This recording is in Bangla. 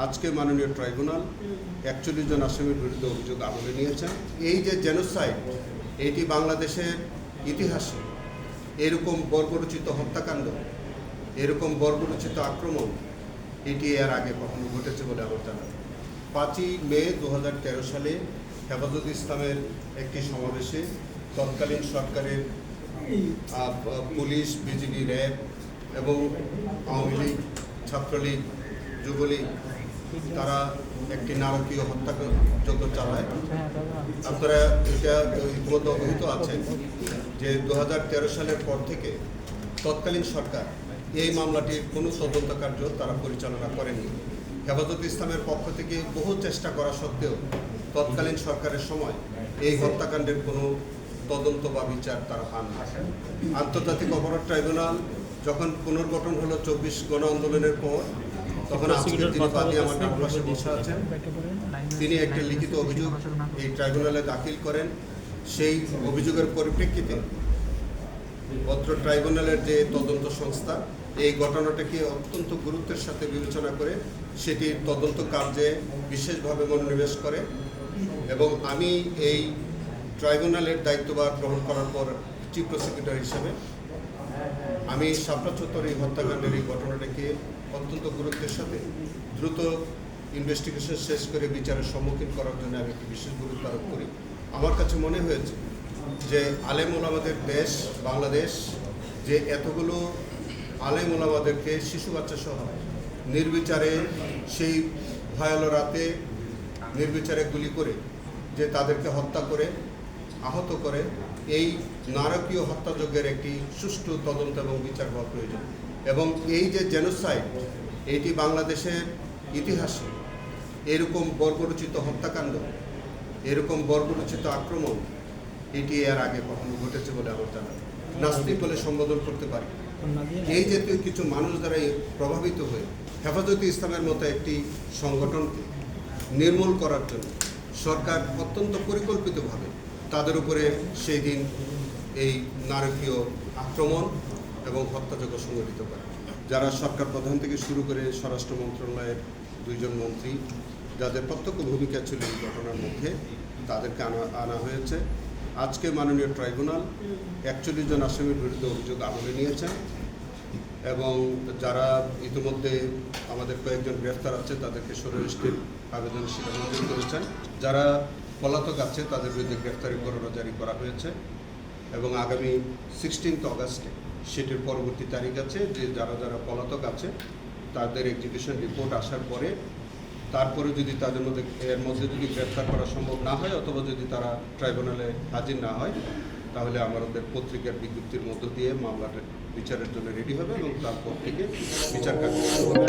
আজকে মাননীয় ট্রাইব্যুনাল ৪১ জন আসামির বিরুদ্ধে অভিযোগ আমলে নিয়েছেন। এই যে জেনোসাইড, এটি বাংলাদেশের ইতিহাসে এরকম বর্বরোচিত হত্যাকাণ্ড, এরকম বর্বরোচিত আক্রমণ এটি এর আগে কখনো ঘটেছে বলে আমার জানা। ৫ই মে ২০১৩ সালে হেফাজত ইসলামের একটি সমাবেশে তৎকালীন সরকারের পুলিশ, বিজিবি, র্যাব এবং আওয়ামী লীগ, ছাত্রলীগ, যুবলীগ তারা একটি নারকীয় হত্যাযজ্ঞ চালায়। আপনারা এটা ইতিমধ্যে অবহিত আছেন যে ২০১৩ সালের পর থেকে তৎকালীন সরকার এই মামলাটির কোনো তদন্ত কার্য তারা পরিচালনা করেনি। হেফাজত ইসলামের পক্ষ থেকে বহু চেষ্টা করা সত্ত্বেও তৎকালীন সরকারের সময় এই হত্যাকাণ্ডের কোনো তদন্ত বা বিচার তারা পান না। আন্তর্জাতিক অপরাধ ট্রাইব্যুনাল যখন পুনর্গঠন হলো ২৪ গণ আন্দোলনের পর, তখন আজকে যিনি বাদী আমার ডান পাশে বসে আছেন, তিনি একটি লিখিত অভিযোগ এই ট্রাইব্যুনালে দাখিল করেন। সেই অভিযোগের পরিপ্রেক্ষিতে অত্র ট্রাইব্যুনালের যে তদন্ত সংস্থা এই ঘটনাটাকে অত্যন্ত গুরুত্বের সাথে বিবেচনা করে সেটির তদন্ত কার্যে বিশেষভাবে মনোনিবেশ করে এবং আমি এই ট্রাইব্যুনালের দায়িত্বভার গ্রহণ করার পর চিফ প্রসিকিউটর হিসেবে আমি শাপলা চত্বর এই হত্যাকাণ্ডের এই ঘটনাটাকে অত্যন্ত গুরুত্বের সাথে দ্রুত ইনভেস্টিগেশন শেষ করে বিচারের সম্মুখীন করার জন্য আমি একটি বিশেষ গুরুত্ব আরোপ করি। আমার কাছে মনে হয়েছে যে আলেম ওলামাদের দেশ বাংলাদেশ, যে এতগুলো আলেম ওলামাদেরকে শিশু বাচ্চা সহ নির্বিচারে সেই ভয়াল রাতে নির্বিচারে গুলি করে যে তাদেরকে হত্যা করে আহত করে, এই নারকীয় হত্যাযজ্ঞের একটি সুষ্ঠু তদন্ত এবং বিচার হওয়া প্রয়োজন। এবং এই যে জেনোসাইড, এটি বাংলাদেশের ইতিহাসে এরকম বর্বরোচিত হত্যাকাণ্ড, এরকম বর্বরোচিত আক্রমণ এটি এর আগে কখনো ঘটেছে বলে আমার জানা। নাস্তিক বলে সম্বোধন করতে পারি। এই জাতীয় কিছু মানুষ দ্বারা প্রভাবিত হয়ে হেফাজতে ইসলামের মতো একটি সংগঠনকে নির্মূল করার জন্য সরকার অত্যন্ত পরিকল্পিতভাবে তাদের উপরে সেই দিন এই নারকীয় আক্রমণ এবং হত্যাযজ্ঞ সংগঠিত করে। যারা সরকার প্রধান থেকে শুরু করে স্বরাষ্ট্র মন্ত্রণালয়ের ২ জন মন্ত্রী, যাদের প্রত্যক্ষ ভূমিকা ছিল এই ঘটনার মধ্যে, তাদেরকে আনা হয়েছে। আজকে মাননীয় ট্রাইব্যুনাল ৪১ জন আসামির বিরুদ্ধে অভিযোগ আমলে নিয়েছেন এবং যারা ইতিমধ্যে আমাদের কয়েকজন গ্রেফতার আছে তাদেরকে সরেস্টের আবেদন মঞ্জুর করেছেন। যারা পলাতক আছে তাদের বিরুদ্ধে গ্রেফতারি পরোয়ানা জারি করা হয়েছে এবং আগামী 16 অগাস্টে সেটির পরবর্তী তারিখ আছে যে যারা যারা পলাতক আছে তাদের এক্সিকিউশন রিপোর্ট আসার পরে তারপরে যদি তাদের মধ্যে এর মধ্যে যদি গ্রেফতার করা সম্ভব না হয় অথবা যদি তারা ট্রাইব্যুনালে হাজির না হয়, তাহলে আমাদের পত্রিকার বিজ্ঞপ্তির মধ্য দিয়ে মামলাটা বিচারের জন্য রেডি হবে এবং তারপর থেকে বিচার কার্য শুরু হবে।